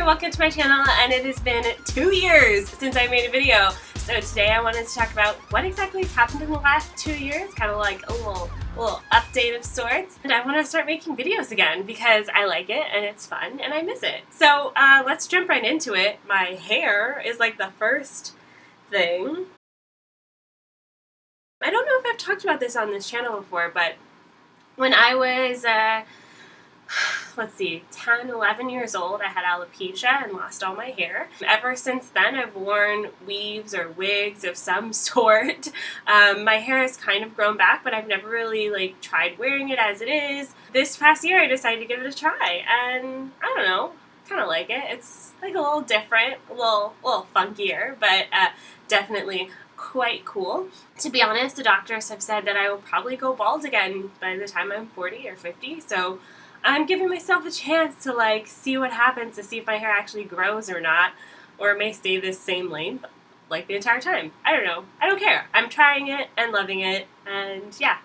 welcome to my channel, and it has been 2 years since I made a video. So today I wanted to talk about what exactly has happened in the last 2 years, kind of like a little update of sorts. And I want to start making videos again because I like it and it's fun and I miss it. So let's jump right into it. My hair is like the first thing. I don't know if I've talked about this on this channel before, but when I was let's see, 10, 11 years old, I had alopecia and lost all my hair. Ever since then, I've worn weaves or wigs of some sort. My hair has kind of grown back, but I've never really tried wearing it as it is. This past year, I decided to give it a try, and I don't know, kind of like it. It's like a little different, a little funkier, but definitely quite cool. To be honest, the doctors have said that I will probably go bald again by the time I'm 40 or 50, so I'm giving myself a chance to see what happens, to see if my hair actually grows or not, or it may stay this same length like the entire time. I don't know. I don't care. I'm trying it and loving it, and yeah,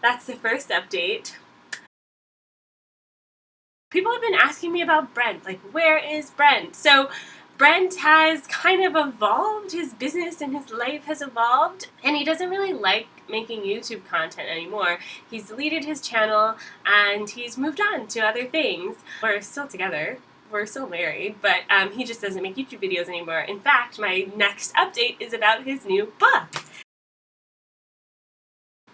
that's the first update. People have been asking me about Brent, where is Brent? So Brent has kind of evolved, his business and his life has evolved, and he doesn't really like making YouTube content anymore. He's deleted his channel and he's moved on to other things. We're still together, we're still married, but he just doesn't make YouTube videos anymore. In fact, my next update is about his new book.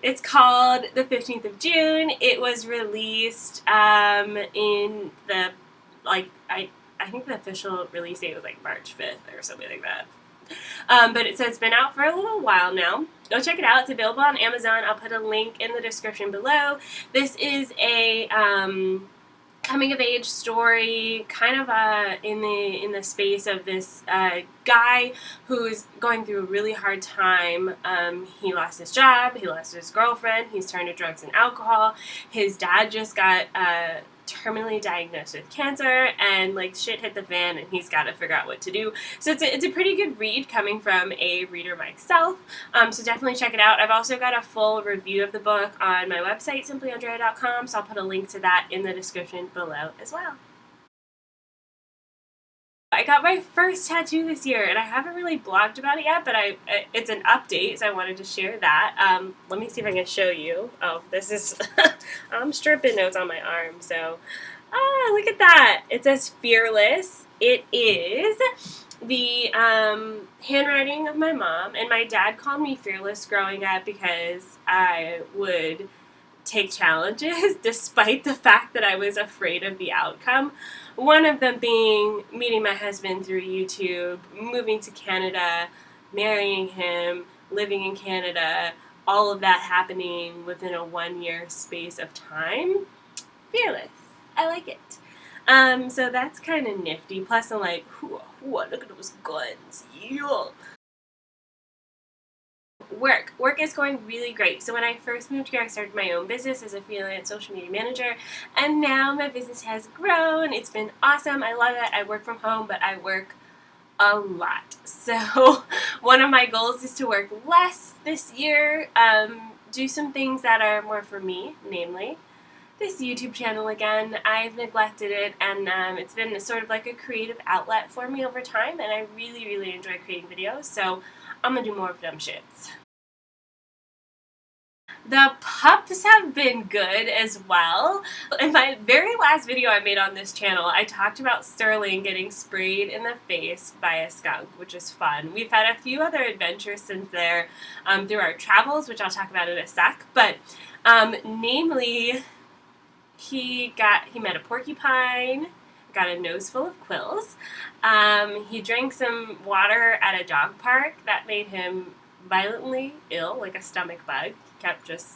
It's called The 15th of June. It was released in the, I think the official release date was March 5th or something like that. But it's been out for a little while now. Go check it out. It's available on Amazon. I'll put a link in the description below. This is a coming-of-age story, kind of in the space of this guy who's going through a really hard time. He lost his job, he lost his girlfriend, he's turned to drugs and alcohol. His dad just got terminally diagnosed with cancer, and shit hit the fan, and he's got to figure out what to do. So it's a pretty good read coming from a reader myself. So definitely check it out. I've also got a full review of the book on my website, simplyandrea.com, so I'll put a link to that in the description below as well. I got my first tattoo this year, and I haven't really blogged about it yet, but it's an update, so I wanted to share that. Let me see if I can show you. Oh, this is, I'm stripping notes on my arm, so, look at that. It says Fearless. It is the handwriting of my mom, and my dad called me Fearless growing up because I would take challenges despite the fact that I was afraid of the outcome. One of them being meeting my husband through YouTube, moving to Canada, marrying him, living in Canada, all of that happening within a 1-year space of time. Fearless. I like it. So that's kind of nifty. Plus I'm like, ooh, look at those guns. Yeah. Work is going really great. So when I first moved here, I started my own business as a freelance social media manager, and now my business has grown. It's been awesome. I love it. I work from home, but I work a lot. So one of my goals is to work less this year, do some things that are more for me, namely this YouTube channel again. I've neglected it, and it's been sort of like a creative outlet for me over time, and I really, really enjoy creating videos, so I'm gonna do more of them shits. The pups have been good as well. In my very last video I made on this channel, I talked about Sterling getting sprayed in the face by a skunk, which is fun. We've had a few other adventures since there through our travels, which I'll talk about in a sec, but namely, he met a porcupine, got a nose full of quills. He drank some water at a dog park that made him violently ill, like a stomach bug. He kept just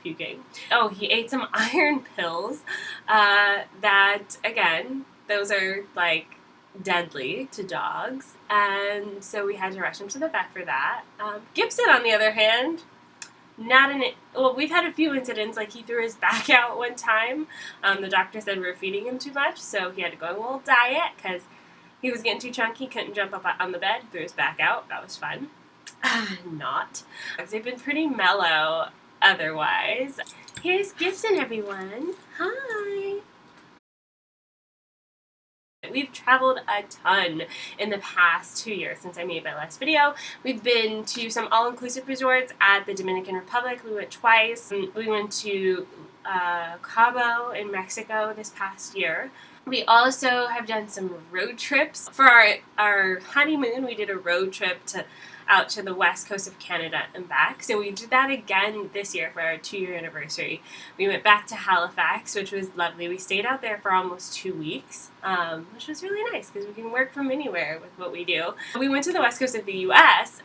puking. Oh, he ate some iron pills that, again, those are deadly to dogs, and so we had to rush him to the vet for that. Gibson, on the other hand, well, we've had a few incidents, he threw his back out one time. The doctor said we were feeding him too much, so he had to go on a little diet because he was getting too chunky, couldn't jump up on the bed, threw his back out. That was fun. Not. They've been pretty mellow otherwise. Here's Gibson, everyone. Hi! We've traveled a ton in the past 2 years since I made my last video. We've been to some all-inclusive resorts at the Dominican Republic. We went twice. We went to Cabo in Mexico this past year. We also have done some road trips. For our honeymoon, we did a road trip out to the west coast of Canada and back. So we did that again this year for our 2-year anniversary. We went back to Halifax, which was lovely. We stayed out there for almost 2 weeks, which was really nice because we can work from anywhere with what we do. We went to the west coast of the U.S.,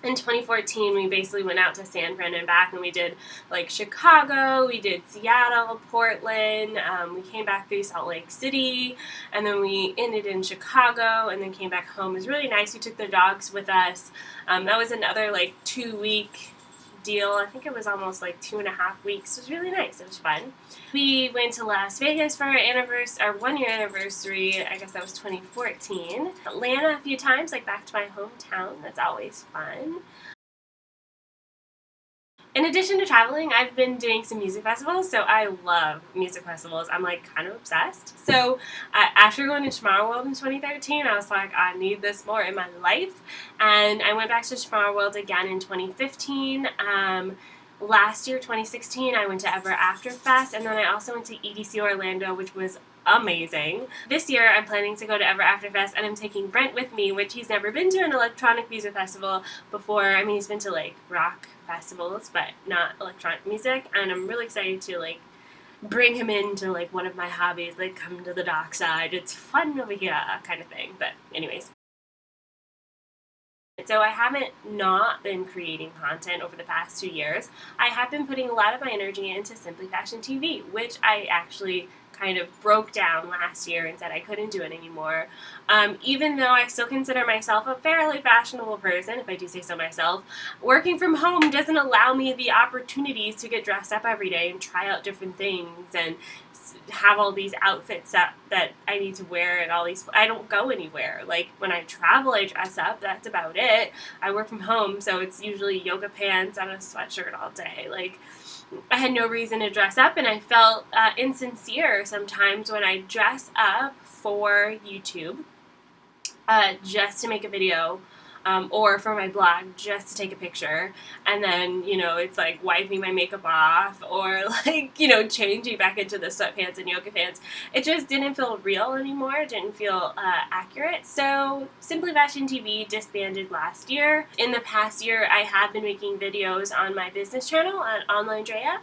in 2014, we basically went out to San Fran and back, and we did like Chicago, we did Seattle, Portland, we came back through Salt Lake City, and then we ended in Chicago, and then came back home. It was really nice. We took the dogs with us. That was another like 2-week deal. I think it was almost like 2.5 weeks. It was really nice. It was fun. We went to Las Vegas for our 1-year anniversary. I guess that was 2014. Atlanta a few times, like back to my hometown. That's always fun. In addition to traveling, I've been doing some music festivals, so I love music festivals. I'm like kind of obsessed. So after going to Tomorrow World in 2013, I was like, I need this more in my life. And I went back to Tomorrow World again in 2015. Last year, 2016, I went to Ever After Fest, and then I also went to EDC Orlando, which was amazing. This year, I'm planning to go to Ever After Fest, and I'm taking Brent with me, which he's never been to an electronic music festival before. I mean, he's been to like rock festivals, but not electronic music, and I'm really excited to like bring him into like one of my hobbies, like come to the dark side. It's fun over here, kind of thing. But anyways. So I haven't not been creating content over the past 2 years. I have been putting a lot of my energy into Simply Fashion TV, which I actually kind of broke down last year and said I couldn't do it anymore. Even though I still consider myself a fairly fashionable person, if I do say so myself, working from home doesn't allow me the opportunities to get dressed up every day and try out different things and have all these outfits that I need to wear and all these. I don't go anywhere. Like when I travel, I dress up. That's about it. I work from home, so it's usually yoga pants and a sweatshirt all day. Like I had no reason to dress up, and I felt insincere sometimes when I dress up for YouTube, just to make a video. Or for my blog, just to take a picture, and then, you know, it's like wiping my makeup off, or like, you know, changing back into the sweatpants and yoga pants. It just didn't feel real anymore. It didn't feel accurate. So Simply Fashion TV disbanded last year. In the past year, I have been making videos on my business channel at Andrea.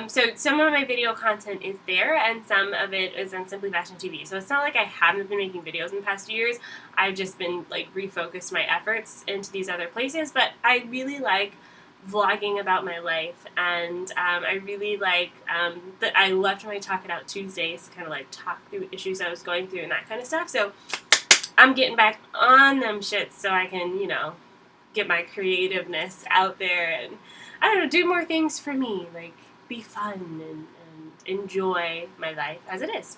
So some of my video content is there, and some of it is on Simply Fashion TV. So it's not like I haven't been making videos in the past 2 years. I've just been like refocused my efforts into these other places. But I really like vlogging about my life, and I really like that I left my Talk It Out Tuesdays to kind of like talk through issues I was going through and that kind of stuff. So I'm getting back on them shits so I can, you know, get my creativeness out there and, I don't know, do more things for me, like be fun and enjoy my life as it is.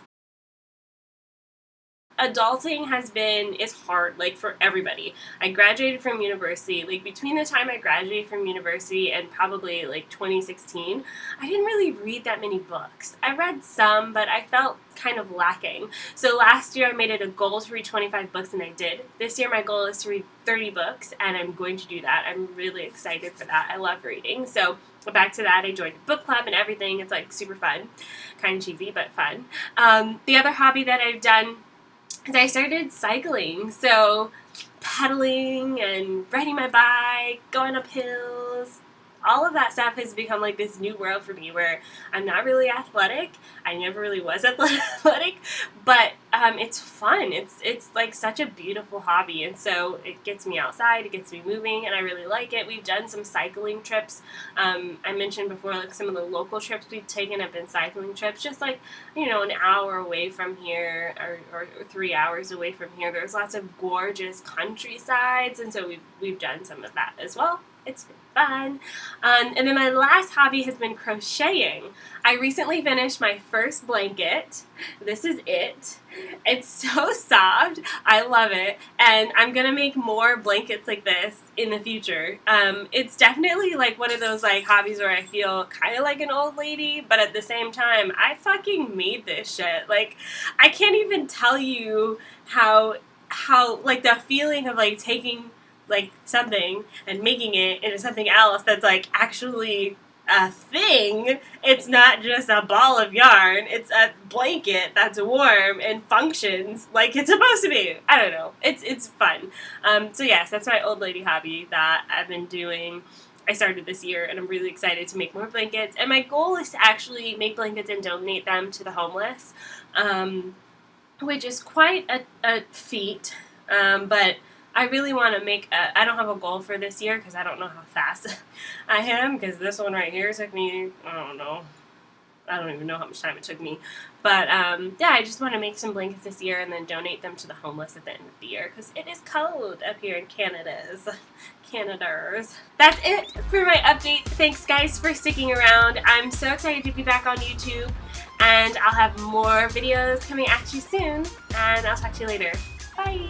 Adulting is hard, like for everybody. I graduated from university, like between the time I graduated from university and probably like 2016, I didn't really read that many books. I read some, but I felt kind of lacking. So last year I made it a goal to read 25 books, and I did. This year my goal is to read 30 books, and I'm going to do that. I'm really excited for that. I love reading. So back to that, I joined a book club and everything. It's like super fun. Kind of cheesy, but fun. The other hobby that I've done, I started cycling, so pedaling and riding my bike, going up hills, all of that stuff has become like this new world for me where I'm not really athletic. I never really was athletic, but it's fun. It's like such a beautiful hobby, and so it gets me outside, it gets me moving, and I really like it. We've done some cycling trips. I mentioned before, like some of the local trips we've taken have been cycling trips, just like, you know, an hour away from here or 3 hours away from here. There's lots of gorgeous countrysides, and so we've done some of that as well. It's fun. And then my last hobby has been crocheting. I recently finished my first blanket. This is it. It's so soft. I love it. And I'm gonna make more blankets like this in the future. It's definitely like one of those like hobbies where I feel kind of like an old lady, but at the same time, I fucking made this shit. Like, I can't even tell you how like the feeling of like taking like something and making it into something else that's like actually a thing. It's not just a ball of yarn. It's a blanket that's warm and functions like it's supposed to be. I don't know. It's fun. So yes, that's my old lady hobby that I've been doing. I started this year, and I'm really excited to make more blankets. And my goal is to actually make blankets and donate them to the homeless, which is quite a feat. But I really want to make I don't have a goal for this year because I don't know how fast I am, because this one right here took me, I don't even know how much time it took me. But yeah, I just want to make some blankets this year and then donate them to the homeless at the end of the year, because it is cold up here in Canada's. That's it for my update. Thanks guys for sticking around. I'm so excited to be back on YouTube, and I'll have more videos coming at you soon, and I'll talk to you later. Bye!